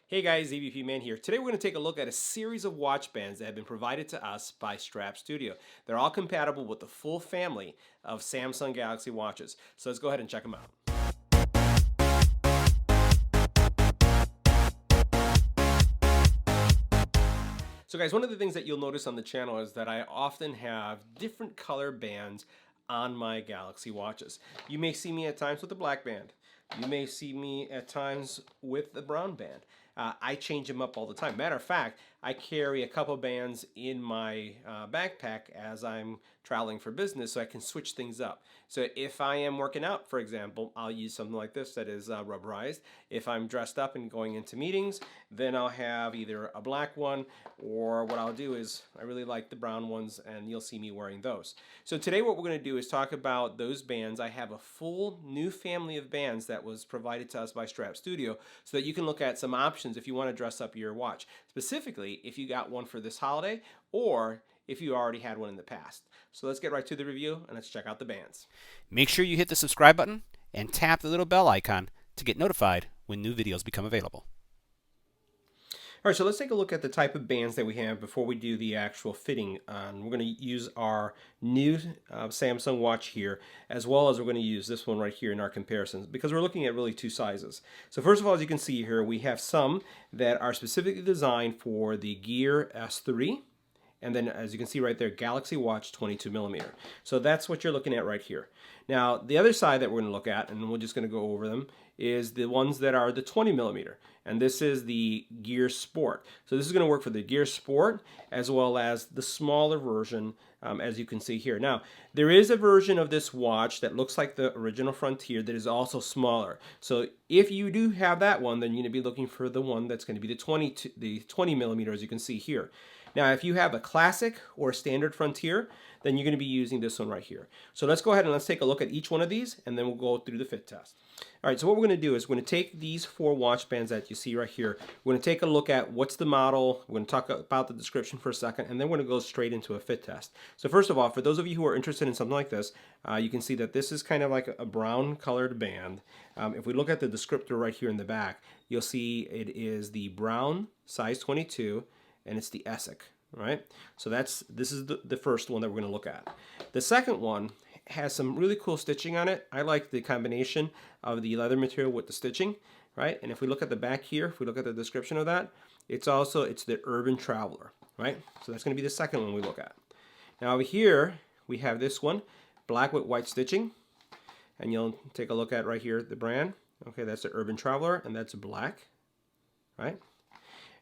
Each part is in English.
Hey guys, EBPMAN here. Today we're going to take a look at a series of watch bands that have been provided to us by Strap Studio. They're all compatible with the full family of Samsung Galaxy watches. So let's go ahead and check them out. So guys, one of the things that you'll notice on the channel is that I often have different color bands on my Galaxy watches. You may see me at times with a black band. You may see me at times with the brown band. I change them up all the time. Matter of fact, I carry a couple bands in my backpack as I'm traveling for business so I can switch things up. So if I am working out, for example, I'll use something like this that is rubberized. If I'm dressed up and going into meetings, then I'll have either a black one, or what I'll do is I really like the brown ones and you'll see me wearing those. So today what we're going to do is talk about those bands. I have a full new family of bands that was provided to us by Strap Studio so that you can look at some options if you want to dress up your watch. Specifically, if you got one for this holiday or if you already had one in the past. So let's get right to the review and let's check out the bands. Make sure you hit the subscribe button and tap the little bell icon to get notified when new videos become available. All right, so let's take a look at the type of bands that we have before we do the actual fitting on. We're going to use our new Samsung watch here, as well as we're going to use this one right here in our comparisons, because we're looking at really two sizes. So first of all, as you can see here, we have some that are specifically designed for the Gear S3, and then as you can see right there, Galaxy Watch 22mm. So that's what you're looking at right here. Now, the other side that we're going to look at, and we're just going to go over them, is the ones that are the 20mm. And this is the Gear Sport. So this is going to work for the Gear Sport as well as the smaller version, as you can see here. Now, there is a version of this watch that looks like the original Frontier that is also smaller. So if you do have that one, then you're going to be looking for the one that's going to be the 20mm, as you can see here. Now, if you have a classic or a standard Frontier, then you're going to be using this one right here. So let's go ahead and let's take a look at each one of these, and then we'll go through the fit test. All right, so what we're going to do is we're going to take these four watch bands that you see right here. We're going to take a look at what's the model. We're going to talk about the description for a second, and then we're going to go straight into a fit test. So first of all, for those of you who are interested in something like this, you can see that this is kind of like a brown colored band. If we look at the descriptor right here in the back, you'll see it is the brown size 22, and it's the ESIC. Right, so this is the first one that we're going to look at. The second one has some really cool stitching on it. I like the combination of the leather material with the stitching, right? And if we look at the back here, if we look at the description of that, it's the Urban Traveler, right? So that's going to be the second one we look at. Now over here we have this one, black with white stitching, and you'll take a look at right here the brand. Okay, that's the Urban Traveler, and that's black, right?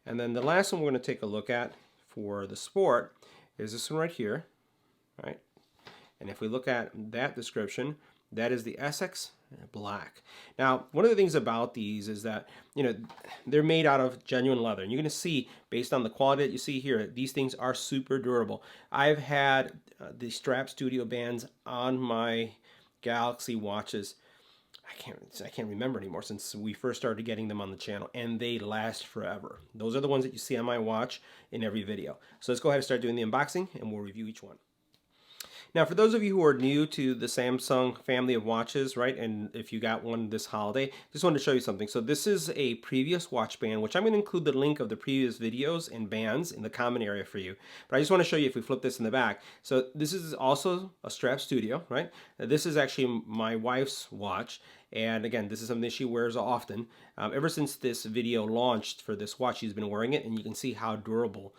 And then the last one we're going to take a look at for the Sport is this one right here, right? And if we look at that description, that is the Essex Black. Now, one of the things about these is that, they're made out of genuine leather. And you're going to see, based on the quality that you see here, these things are super durable. I've had the Strap Studio bands on my Galaxy watches. I can't remember anymore since we first started getting them on the channel, and they last forever. Those are the ones that you see on my watch in every video. So let's go ahead and start doing the unboxing, and we'll review each one. Now, for those of you who are new to the Samsung family of watches, right, and if you got one this holiday, just wanted to show you something. So this is a previous watch band, which I'm going to include the link of the previous videos and bands in the comment area for you. But I just want to show you if we flip this in the back. So this is also a Strap Studio, right? This is actually my wife's watch. And again, this is something that she wears often. Ever since this video launched for this watch, she's been wearing it, and you can see how durable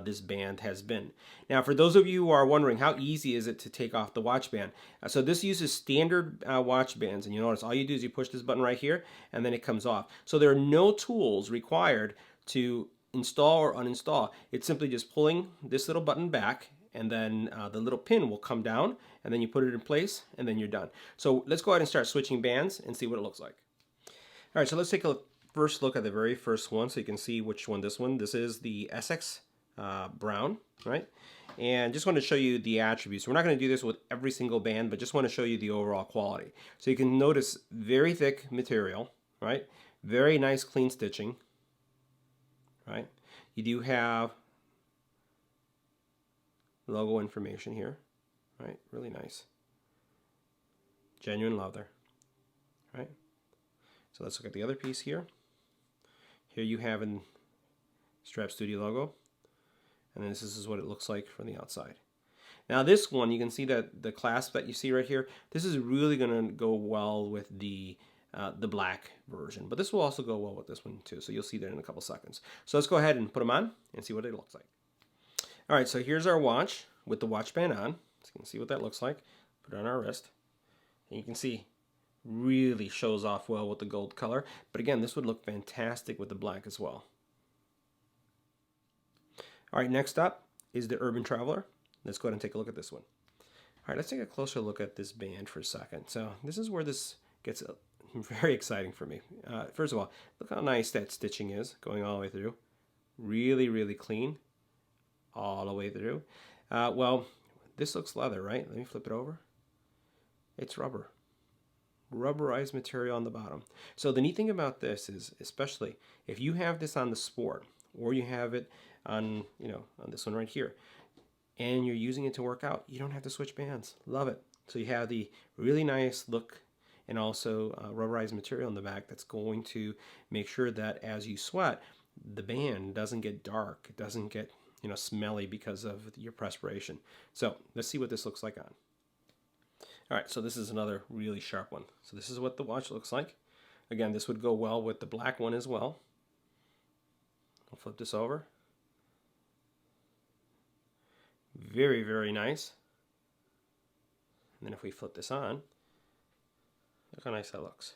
this band has been. Now, for those of you who are wondering, how easy is it to take off the watch band? So this uses standard watch bands, and you notice all you do is you push this button right here, and then it comes off. So there are no tools required to install or uninstall. It's simply just pulling this little button back, and then the little pin will come down, and then you put it in place, and then you're done. So let's go ahead and start switching bands and see what it looks like. All right, so let's take a first look at the very first one so you can see which one this one. This is the Essex Brown, right? And just want to show you the attributes. We're not going to do this with every single band, but just want to show you the overall quality. So you can notice very thick material, right? Very nice clean stitching, right? You do have logo information here, right? Really nice. Genuine leather, right? So let's look at the other piece here. Here you have a Strap Studio logo, and then this is what it looks like from the outside. Now this one, you can see that the clasp that you see right here, this is really going to go well with the black version, but this will also go well with this one too, so you'll see that in a couple seconds. So let's go ahead and put them on and see what it looks like. All right, so here's our watch with the watch band on. So you can see what that looks like. Put it on our wrist, and you can see really shows off well with the gold color, but again, this would look fantastic with the black as well. All right, next up is the Urban Traveler. Let's go ahead and take a look at this one. All right, let's take a closer look at this band for a second. So this is where this gets very exciting for me. First of all, look how nice that stitching is going all the way through. Really, really clean all the way through. Well, this looks leather, right? Let me flip it over. It's rubber. Rubberized material on the bottom. So the neat thing about this is, especially if you have this on the Sport, or you have it on, on this one right here, and you're using it to work out, you don't have to switch bands. Love it. So you have the really nice look and also rubberized material in the back that's going to make sure that as you sweat, the band doesn't get dark. It doesn't get smelly because of your perspiration. So let's see what this looks like on. All right, so this is another really sharp one. So this is what the watch looks like. Again, this would go well with the black one as well. I'll flip this over. Very, very nice. And then if we flip this on, look how nice that looks.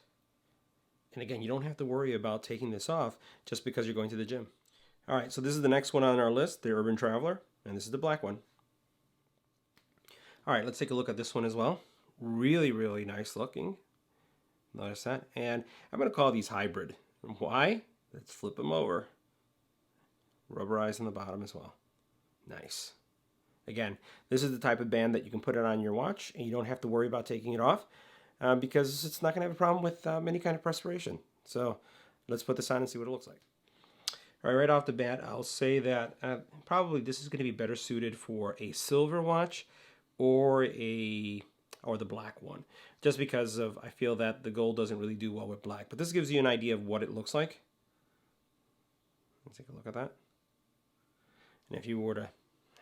And again, you don't have to worry about taking this off just because you're going to the gym. All right, so this is the next one on our list, the Urban Traveler, and this is the black one. All right, let's take a look at this one as well. Really, really nice looking. Notice that. And I'm going to call these hybrid. Why? Let's flip them over. Rubberized on the bottom as well. Nice. Again, this is the type of band that you can put it on your watch and you don't have to worry about taking it off because it's not going to have a problem with any kind of perspiration. So let's put this on and see what it looks like. All right off the bat, I'll say that probably this is going to be better suited for a silver watch or the black one, just because of I feel that the gold doesn't really do well with black. But this gives you an idea of what it looks like. Let's take a look at that. And if you were to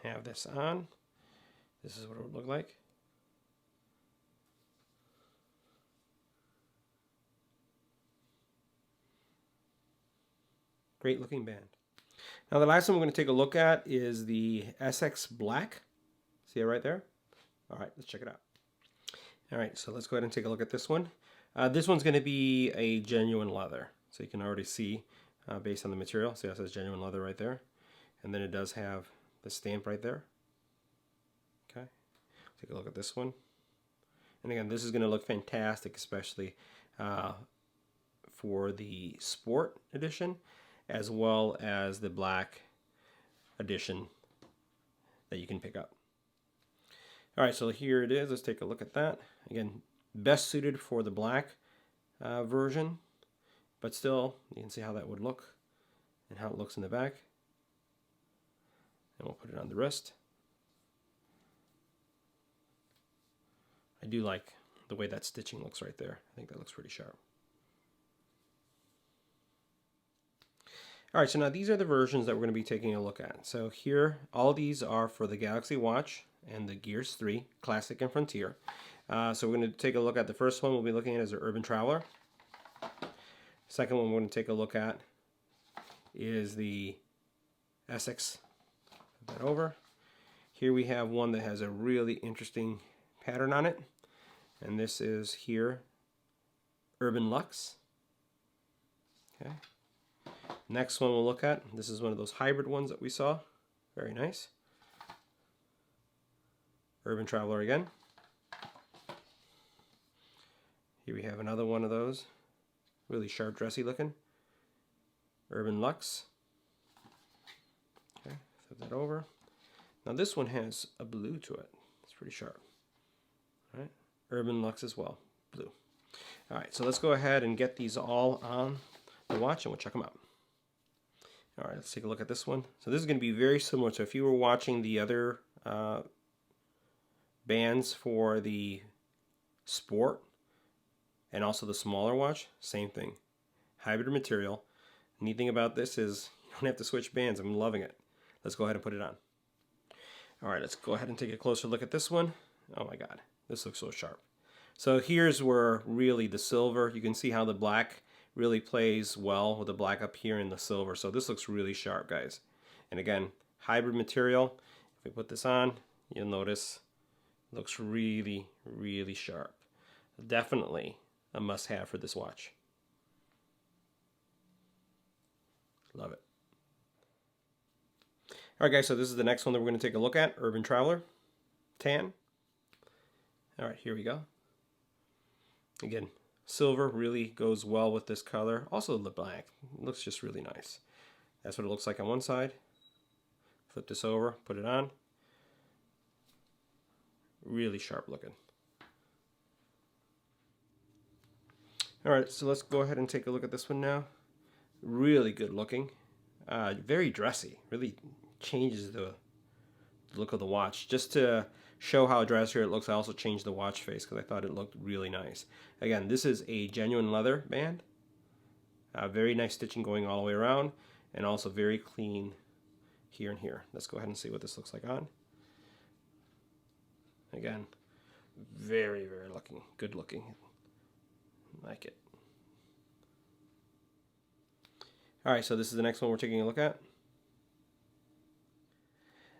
have this on, this is what it would look like. Great looking band. Now the last one we're going to take a look at is the SX Black. See it right there? All right, let's check it out. All right, so let's go ahead and take a look at this one. This one's going to be a genuine leather. So you can already see based on the material. See, it says genuine leather right there. And then it does have the stamp right there. Okay, take a look at this one. And again, this is going to look fantastic, especially for the Sport edition, as well as the black edition that you can pick up. All right, so here it is. Let's take a look at that. Again, best suited for the black version, but still, you can see how that would look and how it looks in the back. And we'll put it on the wrist. I do like the way that stitching looks right there. I think that looks pretty sharp. All right, so now these are the versions that we're going to be taking a look at. So here, all these are for the Galaxy Watch and the Gears 3, Classic and Frontier. So we're going to take a look at the first one we'll be looking at is the Urban Traveler. Second one we're going to take a look at is the SX. Put that over. Here we have one that has a really interesting pattern on it. And this is here, Urban Luxe. Okay. Next one we'll look at, this is one of those hybrid ones that we saw. Very nice. Urban Traveler again. Here we have another one of those. Really sharp, dressy looking. Urban Luxe. Okay, flip that over. Now this one has a blue to it. It's pretty sharp. All right, Urban Luxe as well, blue. All right, so let's go ahead and get these all on the watch and we'll check them out. All right, let's take a look at this one. So this is going to be very similar. So if you were watching the other bands for the Sport and also the smaller watch, same thing. Hybrid material. Neat thing about this is you don't have to switch bands. I'm loving it. Let's go ahead and put it on. All right, let's go ahead and take a closer look at this one. Oh my God, this looks so sharp. So here's where really the silver, you can see how the black really plays well with the black up here in the silver. So this looks really sharp, guys. And again, hybrid material. If we put this on, you'll notice it looks really, really sharp. Definitely a must-have for this watch. Love it. All right, guys, so this is the next one that we're going to take a look at, Urban Traveler, tan. All right, here we go. Again, silver really goes well with this color. Also the black, it looks just really nice. That's what it looks like on one side. Flip this over, put it on. Really sharp looking. All right, so let's go ahead and take a look at this one now. Really good looking. Very dressy. Really changes the look of the watch. Just to show how dressier it looks, I also changed the watch face because I thought it looked really nice. Again, this is a genuine leather band. Very nice stitching going all the way around, and also very clean here and here. Let's go ahead and see what this looks like on. Again, very, very looking, good looking. Like it. All right, so this is the next one we're taking a look at.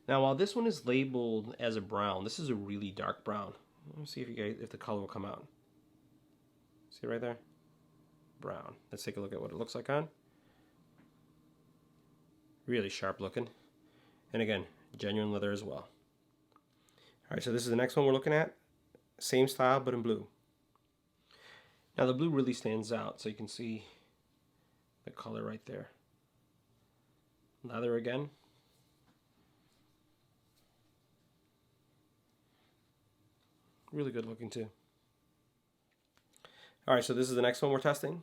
Now, while this one is labeled as a brown, this is a really dark brown. Let's see if the color will come out. See right there? Brown. Let's take a look at what it looks like on. Really sharp looking. And again, genuine leather as well. All right, so this is the next one we're looking at. Same style, but in blue. Now the blue really stands out, so you can see the color right there. Leather again. Really good looking too. All right, so this is the next one we're testing.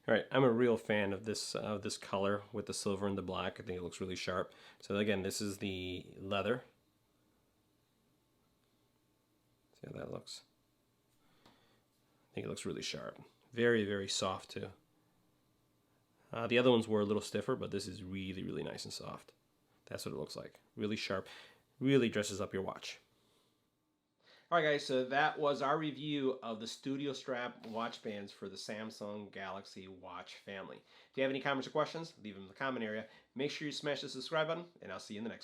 All right, I'm a real fan of this color with the silver and the black. I think it looks really sharp. So again, this is the leather. See how that looks? I think it looks really sharp. Very, very soft too. The other ones were a little stiffer, but this is really, really nice and soft. That's what it looks like. Really sharp. Really dresses up your watch. All right, guys, so that was our review of the Studio Strap watch bands for the Samsung Galaxy Watch family. If you have any comments or questions, leave them in the comment area. Make sure you smash the subscribe button, and I'll see you in the next one.